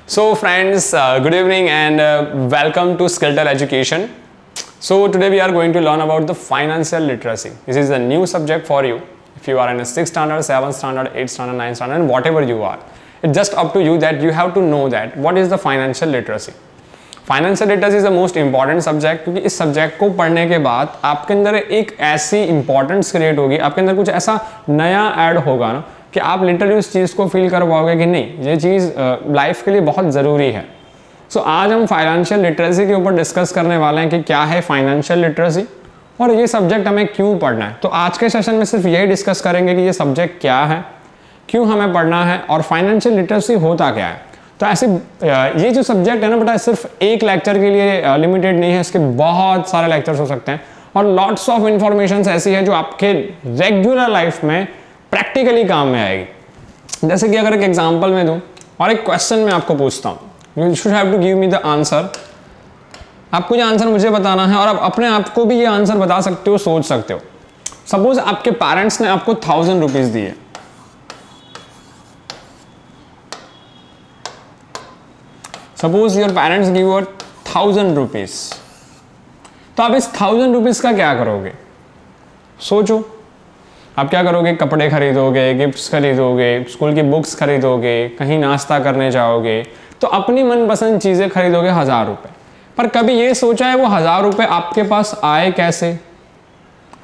So friends, good evening and welcome to Skilltel Education. So today we are going to learn about the financial literacy. This is a new subject for you. If you are in a 6th standard, 7th standard, 8th standard, 9th standard and whatever you are, it's just up to you that you have to know that what is the financial literacy. Financial literacy is the most important subject, क्योंकि इस subject को पढ़ने के बाद आपके अंदर एक ऐसी इंपॉर्टेंस क्रिएट होगी, आपके अंदर कुछ ऐसा नया ऐड होगा ना कि आप लिटरली उस चीज़ को फील कर पाओगे कि नहीं ये चीज़ लाइफ के लिए बहुत ज़रूरी है। सो आज हम फाइनेंशियल लिटरेसी के ऊपर डिस्कस करने वाले हैं कि क्या है फाइनेंशियल लिटरेसी और ये सब्जेक्ट हमें क्यों पढ़ना है। तो आज के सेशन में सिर्फ यही डिस्कस करेंगे कि ये सब्जेक्ट क्या है, क्यों हमें पढ़ना है और फाइनेंशियल लिटरेसी होता क्या है। तो ऐसे ये जो सब्जेक्ट है ना बेटा सिर्फ एक लेक्चर के लिए लिमिटेड नहीं है, इसके बहुत सारे लेक्चर्स हो सकते हैं और लॉट्स ऑफ इंफॉर्मेशन ऐसी है जो आपके रेगुलर लाइफ में प्रैक्टिकली काम में आएगी। जैसे कि अगर एक एग्जांपल में दूं और एक क्वेश्चन मैं आपको पूछता हूँ, you should have to give me the answer. आपको ये आंसर मुझे बताना है और आप अपने आप को भी ये आंसर बता सकते हो, सोच सकते हो। सपोज आपके पेरेंट्स ने आपको 1000 रुपीज दिए, suppose your parents give you 1000 rupees, तो आप इस 1000 रुपीज का क्या करोगे? सोचो, आप क्या करोगे? कपड़े खरीदोगे, गिफ्ट्स खरीदोगे, स्कूल की बुक्स खरीदोगे, कहीं नाश्ता करने जाओगे, तो अपनी मनपसंद चीज़ें खरीदोगे 1000 रुपये। पर कभी ये सोचा है वो 1000 रुपये आपके पास आए कैसे?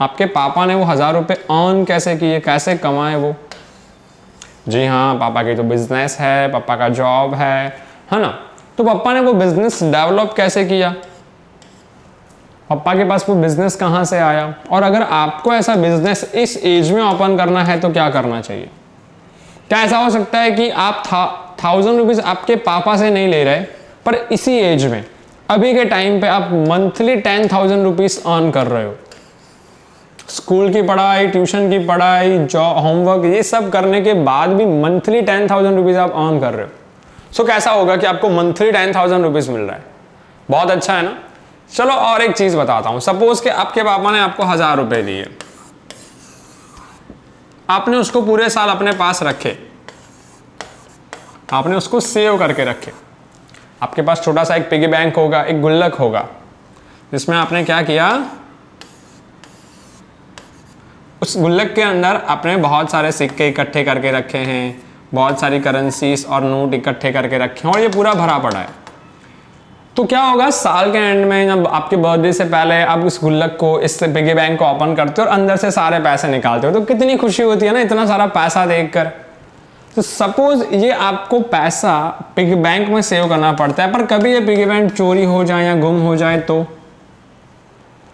आपके पापा ने वो 1000 रुपये अर्न कैसे किए, कैसे कमाए वो? जी हाँ, पापा की तो बिजनेस है, पापा का जॉब है ना। तो पापा ने वो बिजनेस डेवलप कैसे किया? पापा के पास वो बिजनेस कहाँ से आया? और अगर आपको ऐसा बिजनेस इस एज में ओपन करना है तो क्या करना चाहिए? क्या ऐसा हो सकता है कि आप 1000 रुपीज आपके पापा से नहीं ले रहे, पर इसी एज में अभी के टाइम पे आप मंथली 10,000 रुपीज अर्न कर रहे हो? स्कूल की पढ़ाई, ट्यूशन की पढ़ाई, जॉब, होमवर्क, ये सब करने के बाद भी मंथली 10,000 रुपीज आप अर्न कर रहे हो। सो कैसा होगा कि आपको मंथली 10,000 रुपीज मिल रहा है? बहुत अच्छा है ना। चलो और एक चीज बताता हूं। सपोज कि आपके पापा ने आपको 1000 रुपए दिए, आपने उसको पूरे साल अपने पास रखे, आपने उसको सेव करके रखे। आपके पास छोटा सा एक पिगी बैंक होगा, एक गुल्लक होगा, जिसमें आपने क्या किया, उस गुल्लक के अंदर आपने बहुत सारे सिक्के इकट्ठे करके रखे हैं, बहुत सारी करेंसीज और नोट इकट्ठे करके रखे हैं और ये पूरा भरा पड़ा है। तो क्या होगा, साल के एंड में जब आपके बर्थडे से पहले आप इस गुल्लक को, इस पिगी बैंक को ओपन करते हो और अंदर से सारे पैसे निकालते हो, तो कितनी खुशी होती है ना इतना सारा पैसा देखकर। तो सपोज ये आपको पैसा पिगी बैंक में सेव करना पड़ता है, पर कभी ये पिगी बैंक चोरी हो जाए या गुम हो जाए तो?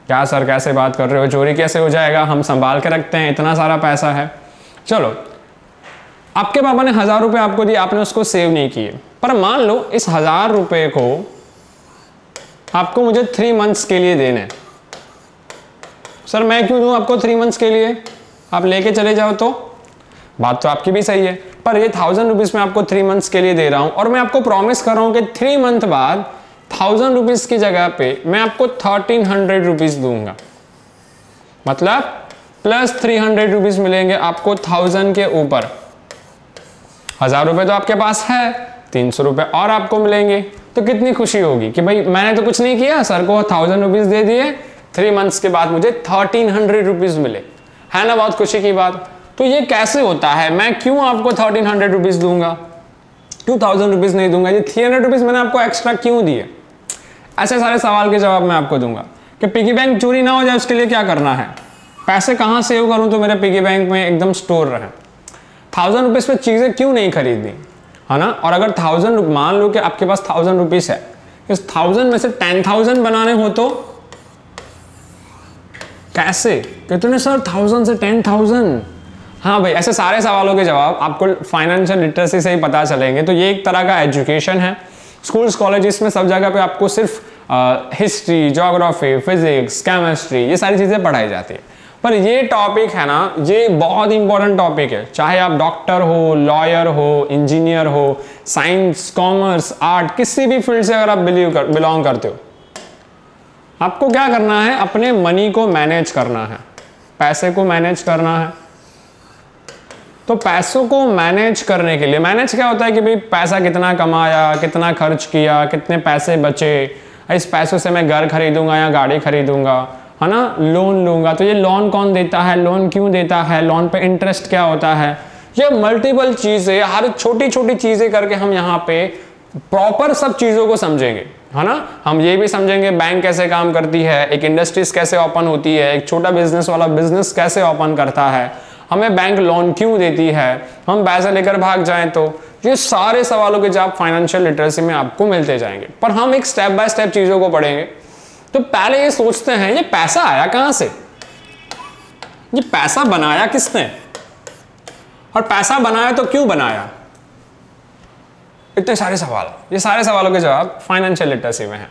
क्या सर कैसे बात कर रहे हो, चोरी कैसे हो जाएगा? हम संभाल के रखते हैं, इतना सारा पैसा है। चलो, आपके पापा ने 1000 रुपये आपको दिए, आपने उसको सेव नहीं किए, पर मान लो इस 1000 रुपये को आपको मुझे 3 मंथ्स के लिए देने। सर मैं क्यों दूं आपको 3 मंथ्स के लिए? आप लेके चले जाओ। तो बात तो आपकी भी सही है, पर ये 1000 रुपीज मैं आपको 3 मंथ्स के लिए दे रहा हूं और मैं आपको प्रॉमिस कर रहा हूं कि 3 मंथ बाद 1000 रुपीज की जगह पे मैं आपको 1300 रुपीज दूंगा। मतलब प्लस 300 रुपीज मिलेंगे आपको 1000 के ऊपर। 1000 रुपये तो आपके पास है, 300 रुपये और आपको मिलेंगे। तो कितनी खुशी होगी कि भाई मैंने तो कुछ नहीं किया, सर को 1000 रुपीज दे दिए, 3 मंथ्स के बाद मुझे 1300 रुपीज मिले, है ना। बहुत खुशी की बात। तो ये कैसे होता है? मैं क्यों आपको 1300 रुपीज दूंगा, 2000 रुपीज नहीं दूंगा? ये 300 रुपीज मैंने आपको एक्स्ट्रा क्यों दिए? ऐसे सारे सवाल के जवाब मैं आपको दूंगा कि पिगी बैंक चोरी ना हो जाए, उसके लिए क्या करना है, पैसे कहाँ सेव करूँ तो मेरे पिगी बैंक में एकदम स्टोर रहे, 1000 रुपीज पे चीजें क्यों नहीं खरीदनी, है ना। और अगर 1000, मान लो कि आपके पास 1000 रुपीज है, इस 1000 में से 10,000 बनाने हो तो कैसे? कितने सर 1000 से 10,000? हाँ भाई, ऐसे सारे सवालों के जवाब आपको फाइनेंशियल लिटरेसी से ही पता चलेंगे। तो ये एक तरह का एजुकेशन है। स्कूल्स, कॉलेजेस में सब जगह पे आपको सिर्फ हिस्ट्री, ज्योग्राफी, फिजिक्स, केमिस्ट्री, ये सारी चीज़ें पढ़ाई जाती है। पर ये टॉपिक है ना, ये बहुत इंपॉर्टेंट टॉपिक है। चाहे आप डॉक्टर हो, लॉयर हो, इंजीनियर हो, साइंस, कॉमर्स, आर्ट, किसी भी फील्ड से अगर आप बिलोंग करते हो, आपको क्या करना है? अपने मनी को मैनेज करना है, पैसे को मैनेज करना है। तो पैसों को मैनेज करने के लिए, मैनेज क्या होता है कि भाई पैसा कितना कमाया, कितना खर्च किया, कितने पैसे बचे, इस पैसों से मैं घर खरीदूंगा या गाड़ी खरीदूंगा, है ना, लोन लूंगा, तो ये लोन कौन देता है, लोन क्यों देता है, लोन पे इंटरेस्ट क्या होता है, ये मल्टीपल चीजें, हर छोटी छोटी चीजें करके हम यहाँ पे प्रॉपर सब चीजों को समझेंगे, है ना। हम ये भी समझेंगे बैंक कैसे काम करती है, एक इंडस्ट्रीज कैसे ओपन होती है, एक छोटा बिजनेस वाला बिजनेस कैसे ओपन करता है, हमें बैंक लोन क्यों देती है, हम पैसे लेकर भाग जाएं तो, ये सारे सवालों के जवाब फाइनेंशियल लिटरेसी में आपको मिलते जाएंगे। पर हम एक स्टेप बाय स्टेप चीजों को पढ़ेंगे। तो पहले ये सोचते हैं ये पैसा आया कहां से, ये पैसा बनाया किसने, और पैसा बनाया तो क्यों बनाया, इतने सारे सवाल, ये सारे सवालों के जवाब फाइनेंशियल लिटरेसी में हैं।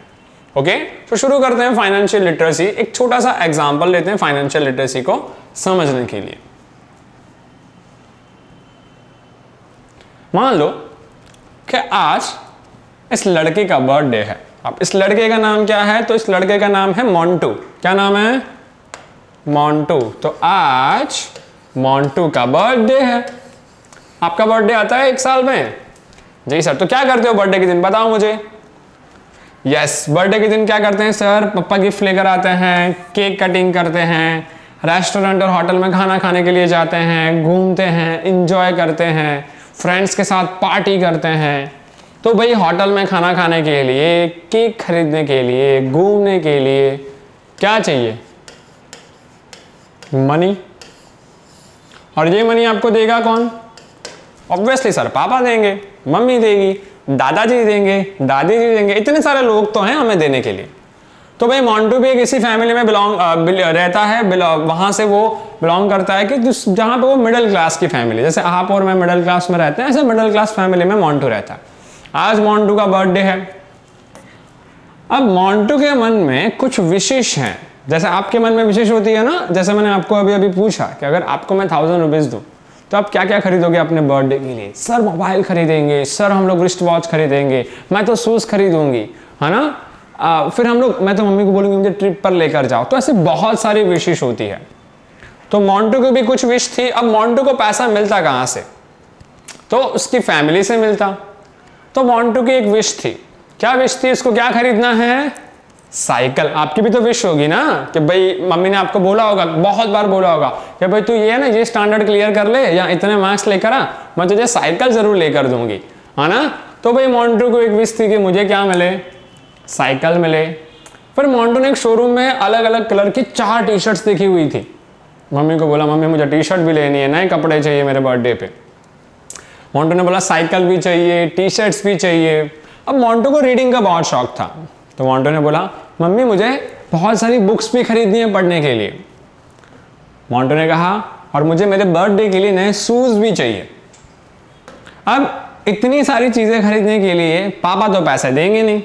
ओके, तो शुरू करते हैं फाइनेंशियल लिटरेसी। एक छोटा सा एग्जांपल लेते हैं फाइनेंशियल लिटरेसी को समझने के लिए। मान लो कि आज इस लड़के का बर्थडे है। अब इस लड़के का नाम क्या है, तो इस लड़के का नाम है मोंटू। क्या नाम है, मोंटू। तो आज मोंटू का बर्थडे है। आपका बर्थडे आता है एक साल में? जी सर। तो क्या करते हो बर्थडे के दिन, बताओ मुझे। यस, बर्थडे के दिन क्या करते हैं सर, पापा गिफ्ट लेकर आते हैं, केक कटिंग करते हैं, रेस्टोरेंट और होटल में खाना खाने के लिए जाते हैं, घूमते हैं, इंजॉय करते हैं, फ्रेंड्स के साथ पार्टी करते हैं। तो भाई होटल में खाना खाने के लिए, केक खरीदने के लिए, घूमने के लिए क्या चाहिए, मनी। और ये मनी आपको देगा कौन, ऑब्वियसली सर पापा देंगे, मम्मी देगी, दादाजी देंगे, दादी जी देंगे, इतने सारे लोग तो हैं हमें देने के लिए। तो भाई मोंटू भी एक इसी फैमिली में रहता है, वहां से वो बिलोंग करता है कि जहां पे वो मिडिल क्लास की फैमिली, जैसे आप और मैं मिडिल क्लास में रहते हैं, ऐसे मिडिल क्लास फैमिली में मोंटू रहता है। आज मोंटू का बर्थडे है। अब मोंटू के मन में कुछ विशेष हैं, जैसे आपके मन में विशेष होती है ना। जैसे मैंने आपको अभी अभी पूछा कि अगर आपको मैं 1000 रुपीज दूं तो आप क्या क्या खरीदोगे अपने बर्थडे के लिए। सर मोबाइल खरीदेंगे, सर हम लोग रिस्ट वॉच खरीदेंगे, मैं तो शूज खरीदूंगी, है ना। फिर हम लोग, मैं तो मम्मी को बोलूंगी मुझे ट्रिप पर लेकर जाओ। तो ऐसे बहुत सारी विशेष होती है। तो मोंटू को भी कुछ विश थी। अब मोंटू को पैसा मिलता कहां से, तो उसकी फैमिली से मिलता। तो मोंटू की एक विश थी। क्या विश थी, इसको क्या खरीदना है, साइकिल। आपकी भी तो विश होगी ना कि भाई मम्मी ने आपको बोला होगा, बहुत बार बोला होगा कि भाई तू ये ना ये स्टैंडर्ड क्लियर कर ले या इतने मार्क्स लेकर आ, मैं तुझे साइकिल जरूर लेकर दूंगी, है ना। तो भाई मोंटू को एक विश थी कि मुझे क्या मिले, साइकिल मिले। फिर मोंटू ने एक शोरूम में अलग अलग कलर की 4 टी शर्ट्स देखी हुई थी। मम्मी को बोला मम्मी मुझे टी शर्ट भी लेनी है, नए कपड़े चाहिए मेरे बर्थडे पे। मोंटू ने बोला साइकिल भी चाहिए, टी शर्ट्स भी चाहिए। अब मोंटू को रीडिंग का बहुत शौक था। तो मोंटू ने बोला मम्मी मुझे बहुत सारी बुक्स भी खरीदनी है पढ़ने के लिए। मोंटू ने कहा और मुझे मेरे बर्थडे के लिए नए शूज भी चाहिए। अब इतनी सारी चीजें खरीदने के लिए पापा तो पैसे देंगे नहीं।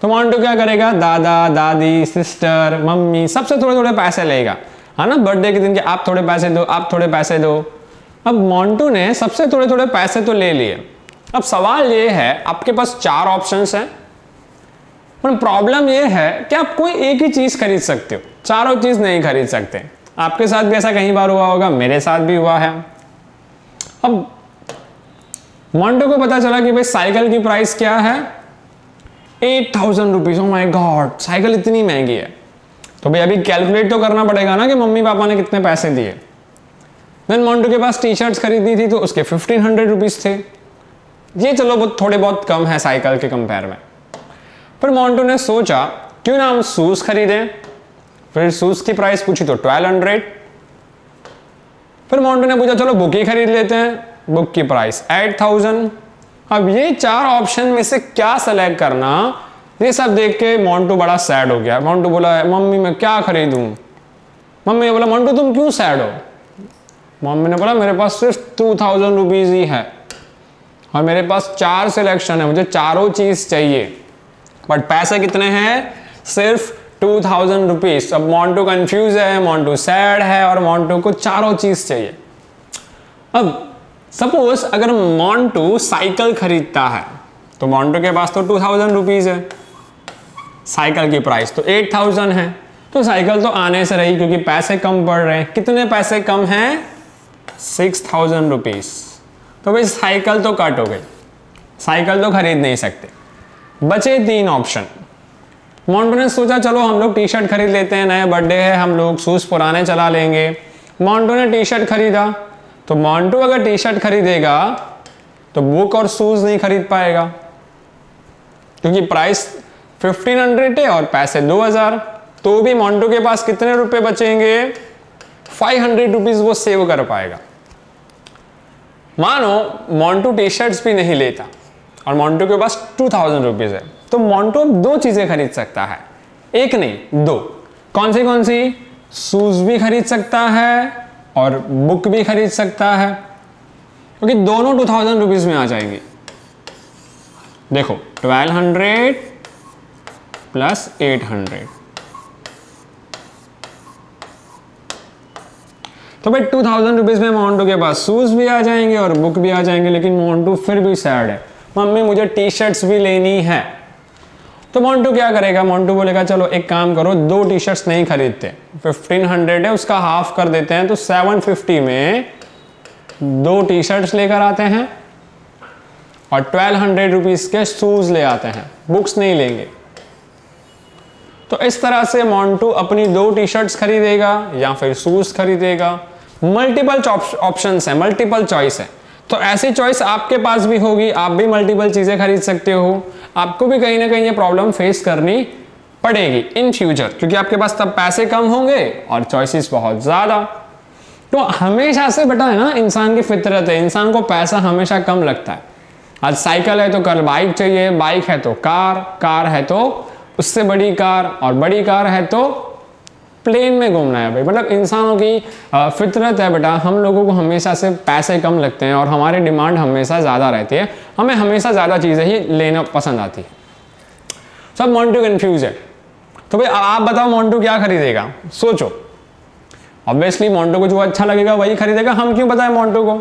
तो मोंटू क्या करेगा, दादा दादी सिस्टर मम्मी सबसे थोड़े थोड़े पैसे लेगा, है ना, बर्थडे के दिन के आप थोड़े पैसे दो, आप थोड़े पैसे दो। अब मोंटू ने सबसे थोड़े थोड़े पैसे तो ले लिए। अब सवाल ये है, आपके पास 4 ऑप्शंस हैं, पर प्रॉब्लम ये है कि आप कोई एक ही चीज खरीद सकते हो, चारों चीज नहीं खरीद सकते। आपके साथ भी ऐसा कई बार हुआ होगा, मेरे साथ भी हुआ है। अब मोंटू को पता चला कि भाई साइकिल की प्राइस क्या है, 8000 rupees. Oh my God, cycle इतनी महंगी है। तो भाई अभी कैलकुलेट तो करना पड़ेगा ना कि मम्मी पापा ने कितने पैसे दिए। देन मोंटू के पास टी शर्ट्स खरीदनी थी तो उसके 1500 रुपीज थे। ये चलो वो थोड़े बहुत कम है साइकिल के कंपेयर में। फिर मोंटू ने सोचा क्यों ना हम शूज खरीदें। फिर शूज की प्राइस पूछी तो 1200। फिर मोंटू ने पूछा चलो बुक ही खरीद लेते हैं, बुक की प्राइस 8000। अब ये 4 ऑप्शन में से क्या सेलेक्ट करना, ये सब देख के मोंटू बड़ा सैड हो गया। मोंटू बोला मम्मी मैं क्या खरीदूं। मम्मी ने बोला मोंटू तुम क्यों सैड हो। मम्मी ने बोला मेरे पास सिर्फ 2000 रुपीज ही है और मेरे पास 4 सिलेक्शन है, मुझे चारों चीज चाहिए, बट पैसे कितने हैं, सिर्फ 2000 रुपीज। अब मोंटू कंफ्यूज है, मोंटू सैड है और मोंटू को चारों चीज चाहिए। अब सपोज अगर मोंटू साइकिल खरीदता है तो मोंटू के पास तो 2000 रुपीज है, साइकिल की प्राइस तो 8000 है। तो साइकिल तो आने से रही क्योंकि पैसे कम पड़ रहे हैं। कितने पैसे कम हैं, 6,000 रुपीज़। तो भाई साइकिल तो कट हो गई, साइकिल तो खरीद नहीं सकते, बचे 3 ऑप्शन। मोंटू ने सोचा चलो हम लोग टी शर्ट खरीद लेते हैं, नया बर्थडे है, हम लोग शूज़ पुराने चला लेंगे। मोंटू ने टी शर्ट खरीदा, तो मोंटू अगर टी शर्ट खरीदेगा तो बुक और शूज़ नहीं खरीद पाएगा, क्योंकि प्राइस 1500 है और पैसे 2000। तो भी मोंटू के पास कितने रुपए बचेंगे? 500 रुपीज़ वो सेव कर पाएगा। मानो मोंटू टी शर्ट्स भी नहीं लेता और मोंटू के पास 2000 रुपीज़ है, तो मोंटू 2 चीज़ें खरीद सकता है, एक नहीं 2। कौन सी? शूज़ भी खरीद सकता है और बुक भी खरीद सकता है, क्योंकि दोनों 2000 रुपीज़ में आ जाएंगी। देखो 1200 प्लस 800, तो भाई 2000 रुपीज़ में मोंटू के पास शूज़ भी आ जाएंगे और बुक भी आ जाएंगे। लेकिन मोंटू फिर भी सैड है, मम्मी मुझे टी शर्ट्स भी लेनी है। तो मोंटू क्या करेगा? मोंटू बोलेगा चलो एक काम करो, 2 टी शर्ट्स नहीं खरीदते, 1500 है उसका हाफ कर देते हैं, तो 750 में 2 टी शर्ट्स लेकर आते हैं और 1200 रुपीज़ के शूज़ ले आते हैं, बुक्स नहीं लेंगे। तो इस तरह से मोंटू अपनी 2 टी शर्ट्स खरीदेगा या फिर शूज़ खरीदेगा। मल्टीपल ऑप्शंस हैं, मल्टीपल चॉइस है, तो ऐसी चॉइस आपके पास भी होगी, आप भी मल्टीपल चीज़ें खरीद सकते हो। आपको भी कहीं ना कहीं ये प्रॉब्लम फेस करनी पड़ेगी इन फ्यूचर, क्योंकि आपके पास तब पैसे कम होंगे और चॉइसेस बहुत ज़्यादा। तो हमेशा से बेटा है ना, इंसान की फितरत है, इंसान को पैसा हमेशा कम लगता है। आज साइकिल है तो कल बाइक चाहिए, बाइक है तो कार है तो उससे बड़ी कार, और बड़ी कार है तो प्लेन में घूमना है भाई। मतलब इंसानों की फितरत है बेटा, हम लोगों को हमेशा से पैसे कम लगते हैं और हमारी डिमांड हमेशा ज़्यादा रहती है, हमें हमेशा ज़्यादा चीज़ें ही लेना पसंद आती है। सब मोंटू कन्फ्यूज है। तो भाई आप बताओ मोंटू क्या खरीदेगा? सोचो। ऑब्वियसली मोंटू को जो अच्छा लगेगा वही खरीदेगा। हम क्यों बताएं मोंटू को?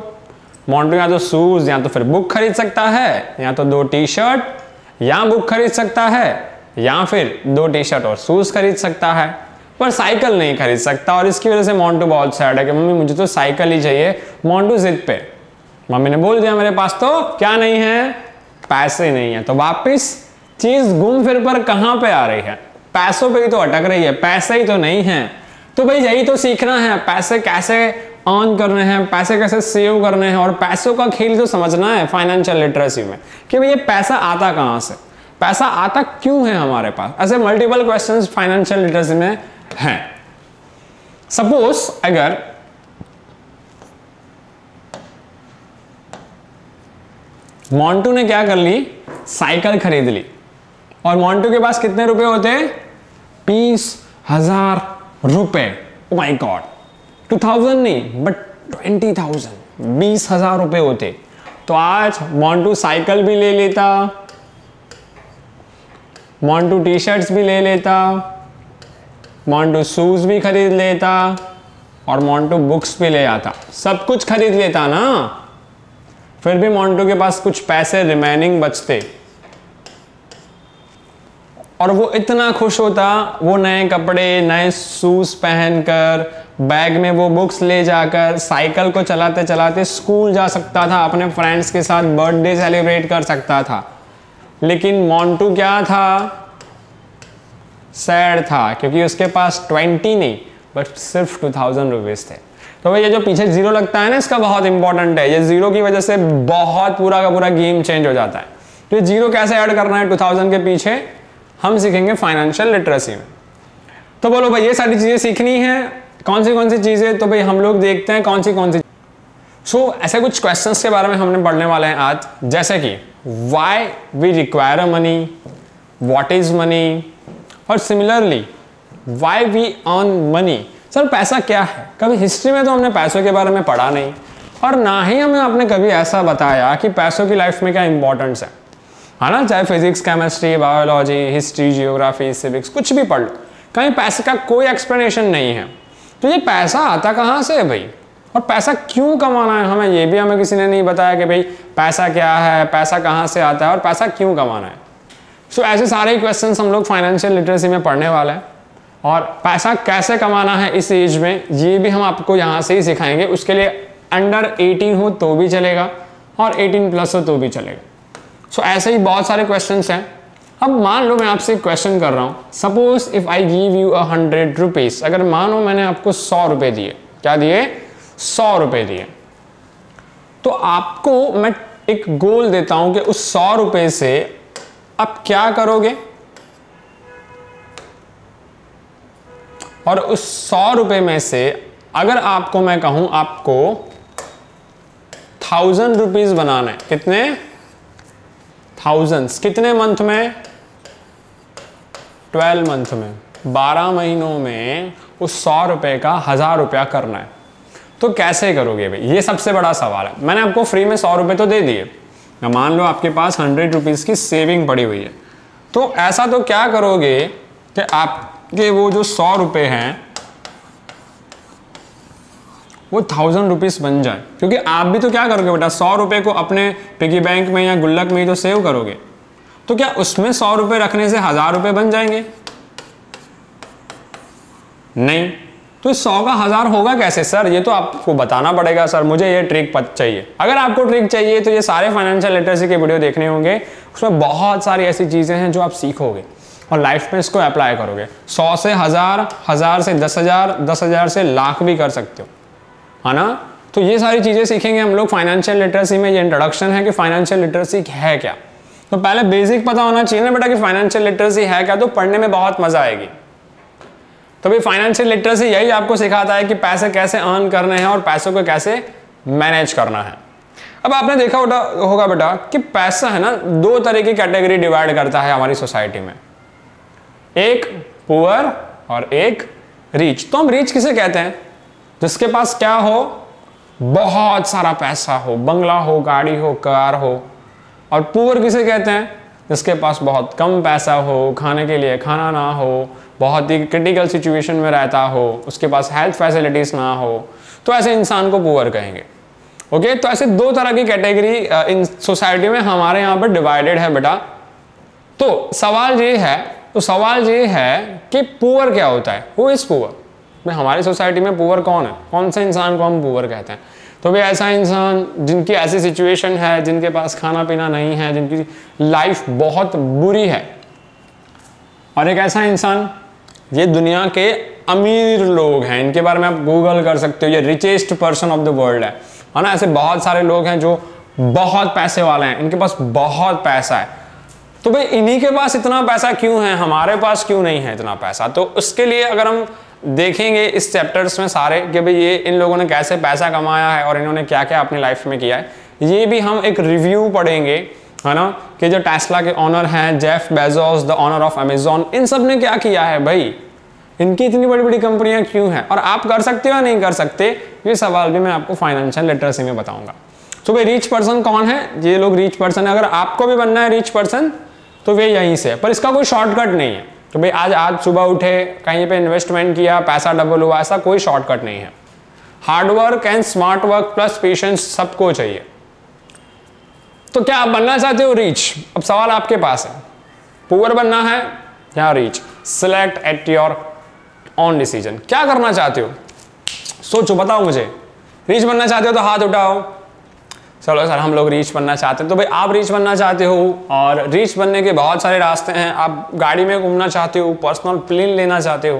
मोंटू या तो शूज़ या तो फिर बुक खरीद सकता है, या तो 2 टी शर्ट या बुक खरीद सकता है, या फिर 2 टी शर्ट और शूज़ खरीद सकता है, पर साइकिल नहीं खरीद सकता। और इसकी वजह से मोंटू बहुत सैड है कि मम्मी मुझे तो साइकिल ही चाहिए। मोंटू जिद पे, मम्मी ने बोल दिया मेरे पास तो क्या नहीं है? पैसे नहीं है। तो वापिस चीज़ घूम फिर पर कहाँ पे आ रही है? पैसों पे ही तो अटक रही है, पैसे ही तो नहीं है। तो भाई यही तो सीखना है, पैसे कैसे अर्न करने हैं, पैसे कैसे सेव करने हैं, और पैसों का खेल तो समझना है फाइनेंशियल लिटरेसी में कि भाई ये पैसा आता कहाँ से, पैसा आता क्यों है हमारे पास। ऐसे मल्टीपल क्वेश्चंस फाइनेंशियल लिटरेसी में हैं। सपोज अगर मोंटू ने क्या कर ली, साइकिल खरीद ली, और मोंटू के पास कितने रुपए होते? 20,000 रुपए। ओ माय गॉड, 2000 नहीं बट 20,000, 20,000 रुपए होते। तो आज मोंटू साइकिल भी ले लेता, मोंटू टी शर्ट्स भी ले लेता, मोंटू शूज़ भी खरीद लेता, और मोंटू बुक्स भी ले आता, सब कुछ खरीद लेता ना। फिर भी मोंटू के पास कुछ पैसे रिमेनिंग बचते, और वो इतना खुश होता, वो नए कपड़े नए शूज़ पहनकर, बैग में वो बुक्स ले जाकर, साइकिल को चलाते चलाते स्कूल जा सकता था, अपने फ्रेंड्स के साथ बर्थडे सेलिब्रेट कर सकता था। लेकिन मोंटू क्या था? सैड था, क्योंकि उसके पास 20 नहीं बट सिर्फ 2000 रुपीज़ थे। तो भाई ये जो पीछे जीरो लगता है ना, इसका बहुत इंपॉर्टेंट है। ये जीरो की वजह से बहुत पूरा का पूरा गेम चेंज हो जाता है। तो ये जीरो कैसे ऐड करना है 2000 के पीछे, हम सीखेंगे फाइनेंशियल लिटरेसी में। तो बोलो भाई ये सारी चीज़ें सीखनी है, कौन सी चीज़ें? तो भाई हम लोग देखते हैं कौन सी। सो ऐसे कुछ क्वेश्चंस के बारे में हमने पढ़ने वाले हैं आज, जैसे कि why we require a money, what is money, और similarly why we earn money. Sir पैसा क्या है? कभी हिस्ट्री में तो हमने पैसों के बारे में पढ़ा नहीं, और ना ही हमें आपने कभी ऐसा बताया कि पैसों की लाइफ में क्या इंपॉर्टेंस है ना। चाहे physics, chemistry, biology, history, geography, civics, कुछ भी पढ़ लो, कहीं पैसे का कोई एक्सप्लेनेशन नहीं है। तो ये पैसा आता कहाँ से है भाई, और पैसा क्यों कमाना है हमें, ये भी हमें किसी ने नहीं बताया कि भाई पैसा क्या है, पैसा कहाँ से आता है, और पैसा क्यों कमाना है। सो ऐसे सारे क्वेश्चंस हम लोग फाइनेंशियल लिटरेसी में पढ़ने वाले हैं, और पैसा कैसे कमाना है इस एज में, ये भी हम आपको यहाँ से ही सिखाएंगे। उसके लिए अंडर 18 हो तो भी चलेगा और 18 प्लस हो तो भी चलेगा। सो ऐसे ही बहुत सारे क्वेश्चंस हैं। अब मान लो मैं आपसे एक क्वेश्चन कर रहा हूँ, suppose if I give you 100 rupees, अगर मानो मैंने आपको 100 रुपए दिए, क्या दिए? 100 रुपए दिए, तो आपको मैं एक गोल देता हूं कि उस 100 रुपए से आप क्या करोगे, और उस 100 रुपए में से अगर आपको मैं कहूं आपको 1000 रुपीज बनाना है, कितने? थाउजेंड्स, कितने मंथ में? 12 मंथ में, 12 महीनों में उस 100 रुपए का 1000 रुपया करना है, तो कैसे करोगे भाई? ये सबसे बड़ा सवाल है। मैंने आपको फ्री में 100 रुपए तो दे दिए, मान लो आपके पास 100 रुपीज की सेविंग पड़ी हुई है, तो ऐसा तो क्या करोगे कि आपके वो जो 100 रुपए हैं वो 1000 रुपीज बन जाए, क्योंकि आप भी तो क्या करोगे बेटा, 100 रुपए को अपने पिगी बैंक में या गुल्लक में ही तो सेव करोगे, तो क्या उसमें 100 रुपए रखने से 1000 रुपए बन जाएंगे? नहीं। तो 100 का 1000 होगा कैसे सर? ये तो आपको बताना पड़ेगा सर, मुझे ये ट्रिक चाहिए। अगर आपको ट्रिक चाहिए तो ये सारे फाइनेंशियल लिटरेसी के वीडियो देखने होंगे, उसमें बहुत सारी ऐसी चीजें हैं जो आप सीखोगे और लाइफ में इसको अप्लाई करोगे। 100 से 1000, 1000 से 10,000, 10,000 से लाख भी कर सकते हो, है ना? तो ये सारी चीजें सीखेंगे हम लोग फाइनेंशियल लिटरेसी में। ये इंट्रोडक्शन है कि फाइनेंशियल लिटरेसी है क्या। तो पहले बेसिक पता होना चाहिए ना बेटा कि फाइनेंशियल लिटरेसी है क्या, तो पढ़ने में बहुत मजा आएगी। तो भाई फाइनेंशियल लिटरेसी यही आपको सिखाता है कि पैसे कैसे अर्न करने हैं और पैसों को कैसे मैनेज करना है। अब आपने देखा होगा बेटा कि पैसा है ना, 2 तरह की कैटेगरी डिवाइड करता है हमारी सोसाइटी में, एक पुअर और एक रिच। तो हम रिच किसे कहते हैं? जिसके पास क्या हो? बहुत सारा पैसा हो, बंगला हो, गाड़ी हो, कार हो। और पुअर किसे कहते हैं? जिसके पास बहुत कम पैसा हो, खाने के लिए खाना ना हो, बहुत ही क्रिटिकल सिचुएशन में रहता हो, उसके पास हेल्थ फैसिलिटीज ना हो, तो ऐसे इंसान को पुअर कहेंगे। ओके, तो ऐसे 2 तरह की कैटेगरी इन सोसाइटी में हमारे यहाँ पर डिवाइडेड है बेटा। तो सवाल ये है कि पुअर क्या होता है? Who is poor? हमारी सोसाइटी में पुअर कौन है? कौन से इंसान को हम पुअर कहते हैं? तो भाई ऐसा इंसान जिनकी ऐसी सिचुएशन है, जिनके पास खाना पीना नहीं है, जिनकी लाइफ बहुत बुरी है। और एक ऐसा इंसान, ये दुनिया के अमीर लोग हैं, इनके बारे में आप गूगल कर सकते हो, ये richest person of the world है ना? ऐसे बहुत सारे लोग हैं जो बहुत पैसे वाले हैं, इनके पास बहुत पैसा है। तो भाई इन्हीं के पास इतना पैसा क्यों है, हमारे पास क्यों नहीं है इतना पैसा? तो उसके लिए अगर हम देखेंगे इस चैप्टर्स में सारे कि भाई ये इन लोगों ने कैसे पैसा कमाया है और इन्होंने क्या क्या अपनी लाइफ में किया है, ये भी हम एक रिव्यू पढ़ेंगे, है ना? कि जो टेस्ला के ऑनर हैं, Jeff Bezos, the owner of Amazon, इन सब ने क्या किया है भाई, इनकी इतनी बड़ी बड़ी कंपनियां क्यों हैं, और आप कर सकते हो या नहीं कर सकते, ये सवाल भी मैं आपको फाइनेंशियल लिटरेसी में बताऊंगा। तो भाई रिच पर्सन कौन है? ये लोग रिच पर्सन है। अगर आपको भी बनना है रिच पर्सन तो वे यहीं से है, पर इसका कोई शॉर्टकट नहीं है। तो भाई आज सुबह उठे, कहीं पे इन्वेस्टमेंट किया, पैसा डबल हुआ, ऐसा कोई शॉर्टकट नहीं है। Hard work and smart work plus patience सबको चाहिए। तो क्या आप बनना चाहते हो रिच? अब सवाल आपके पास है, पुअर बनना है या rich? Select at your on decision. क्या करना चाहते हो? सोचो, बताओ मुझे। रिच बनना चाहते हो तो हाथ उठाओ। चलो सर हम लोग रिच बनना चाहते हैं। तो भाई आप रिच बनना चाहते हो, और रिच बनने के बहुत सारे रास्ते हैं। आप गाड़ी में घूमना चाहते हो, पर्सनल प्लेन लेना चाहते हो,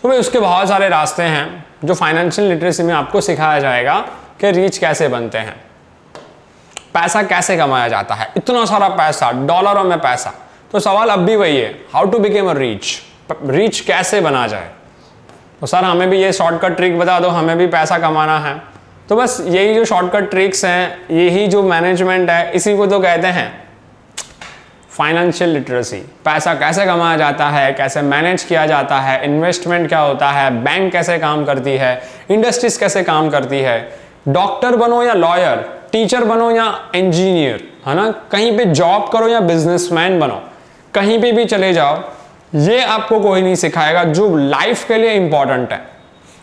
तो भाई उसके बहुत सारे रास्ते हैं जो फाइनेंशियल लिटरेसी में आपको सिखाया जाएगा कि रिच कैसे बनते हैं, पैसा कैसे कमाया जाता है, इतना सारा पैसा, डॉलरों में पैसा। तो सवाल अब भी वही है, how to became a rich, rich कैसे बना जाए। तो सर हमें भी ये शॉर्टकट ट्रिक बता दो, हमें भी पैसा कमाना है। तो बस यही जो शॉर्टकट ट्रिक्स हैं, यही जो मैनेजमेंट है, इसी को तो कहते हैं फाइनेंशियल लिटरेसी। पैसा कैसे कमाया जाता है, कैसे मैनेज किया जाता है, इन्वेस्टमेंट क्या होता है, बैंक कैसे काम करती है, इंडस्ट्रीज कैसे काम करती है, डॉक्टर बनो या लॉयर, टीचर बनो या इंजीनियर, है ना, कहीं पे जॉब करो या बिजनेसमैन बनो, कहीं पे भी चले जाओ, ये आपको कोई नहीं सिखाएगा जो लाइफ के लिए इंपॉर्टेंट है।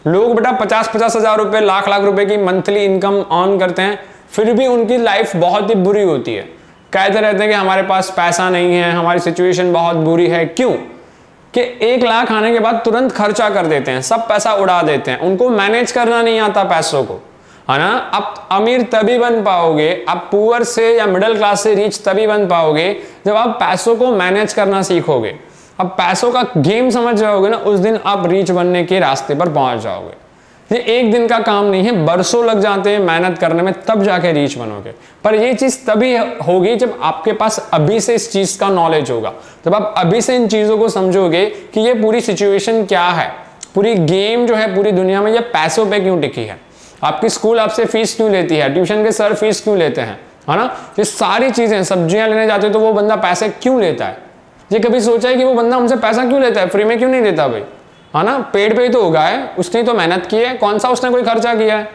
लोग बेटा 50-50 हजार रुपए, लाख रुपए की मंथली इनकम अर्न करते हैं, फिर भी उनकी लाइफ बहुत ही बुरी होती है। कहते रहते हैं कि हमारे पास पैसा नहीं है, हमारी सिचुएशन बहुत बुरी है। क्यों? कि 1 लाख आने के बाद तुरंत खर्चा कर देते हैं, सब पैसा उड़ा देते हैं, उनको मैनेज करना नहीं आता पैसों को, है ना। आप अमीर तभी बन पाओगे, आप पुअर से या मिडिल क्लास से रिच तभी बन पाओगे जब आप पैसों को मैनेज करना सीखोगे। अब पैसों का गेम समझ जाओगे ना, उस दिन आप रिच बनने के रास्ते पर पहुंच जाओगे। ये एक दिन का काम नहीं है, बरसों लग जाते हैं मेहनत करने में, तब जाके रीच बनोगे। पर ये चीज तभी होगी जब आपके पास अभी से इस चीज का नॉलेज होगा, जब आप अभी से इन चीजों को समझोगे कि ये पूरी सिचुएशन क्या है, पूरी गेम जो है पूरी दुनिया में ये पैसों पे क्यों टिकी है, आपकी स्कूल आपसे फीस क्यों लेती है, ट्यूशन के सर फीस क्यों लेते हैं, है ना। ये सारी चीजें, सब्जियां लेने जाते हो तो वो बंदा पैसे क्यों लेता है, ये कभी सोचा है कि वो बंदा हमसे पैसा क्यों लेता है, फ्री में क्यों नहीं देता भाई, है ना। पेड़ पे ही तो उगा है, उसने तो मेहनत की है, कौन सा उसने कोई खर्चा किया है।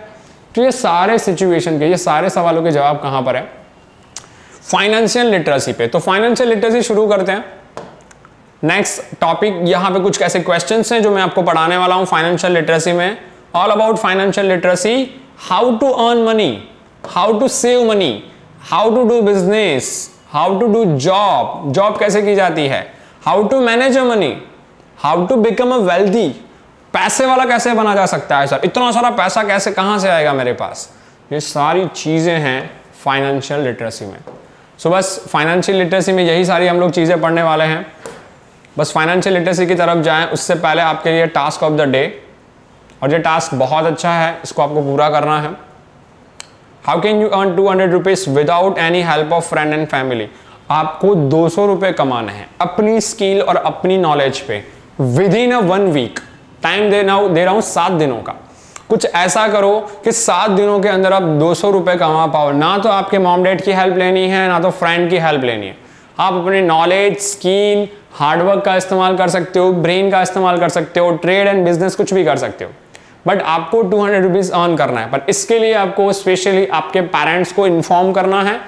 तो ये सारे सिचुएशन के, ये सारे सवालों के जवाब कहां पर है, फाइनेंशियल लिटरेसी पे। तो फाइनेंशियल लिटरेसी शुरू करते हैं। नेक्स्ट टॉपिक, यहां पे कुछ ऐसे क्वेश्चंस हैं जो मैं आपको पढ़ाने वाला हूं फाइनेंशियल लिटरेसी में। All about financial literacy, how to earn money, how to save money, how to do business, how to do job, job कैसे की जाती है, how to manage a money, how to become a wealthy, पैसे वाला कैसे बना जा सकता है सर, इतना सारा पैसा कैसे, कहां से आएगा मेरे पास। ये सारी चीजें हैं फाइनेंशियल लिटरेसी में। सो बस फाइनेंशियल लिटरेसी में यही सारी हम लोग चीजें पढ़ने वाले हैं। बस फाइनेंशियल लिटरेसी की तरफ जाएं उससे पहले आपके लिए टास्क ऑफ द डे, और ये टास्क बहुत अच्छा है, इसको आपको पूरा करना है। How can you earn 200 rupees without any help of friend and family. आपको 200 रुपये कमाने हैं अपनी स्किल और अपनी नॉलेज पे within a 1 week. Time दे रहा हूं 7 दिनों का। कुछ ऐसा करो कि 7 दिनों के अंदर आप 200 रुपये कमा पाओ। ना तो आपके मॉम डैड की हेल्प लेनी है, ना तो फ्रेंड की हेल्प लेनी है। आप अपने नॉलेज, स्किल, हार्डवर्क का इस्तेमाल कर सकते हो, ब्रेन का इस्तेमाल कर सकते हो, ट्रेड एंड बिजनेस कुछ भी कर सकते हो, बट आपको 200 रुपीज अर्न करना है। पर इसके लिए आपको स्पेशली आपके पेरेंट्स को इन्फॉर्म करना है,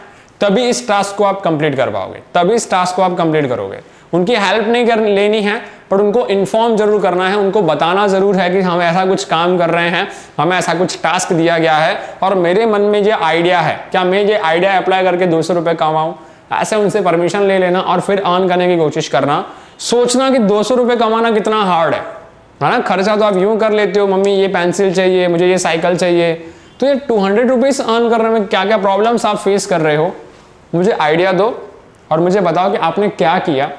तभी इस टास्क को आप कंप्लीट कर पाओगे, तभी इस टास्क को आप कंप्लीट करोगे। उनकी हेल्प नहीं लेनी है, पर उनको इन्फॉर्म जरूर करना है, उनको बताना जरूर है कि हम ऐसा कुछ काम कर रहे हैं, हमें ऐसा कुछ टास्क दिया गया है और मेरे मन में ये आइडिया है, क्या मैं ये आइडिया अप्लाई करके 200 रुपये कमाऊं। ऐसे उनसे परमिशन ले लेना और फिर अर्न करने की कोशिश करना। सोचना कि 200 रुपये कमाना कितना हार्ड है ना। खर्चा तो आप यूं कर लेते हो, मम्मी ये पेंसिल चाहिए, मुझे ये साइकिल चाहिए। तो ये 200 रुपीज अर्न करने में क्या क्या प्रॉब्लम्स आप फेस कर रहे हो, मुझे आइडिया दो और मुझे बताओ कि आपने क्या किया।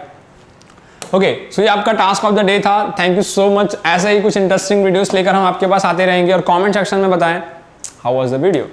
ओके, सो ये आपका टास्क ऑफ द डे था। Thank you so much. ऐसे ही कुछ इंटरेस्टिंग वीडियोस लेकर हम आपके पास आते रहेंगे और कमेंट सेक्शन में बताएं हाउ वाज द वीडियो।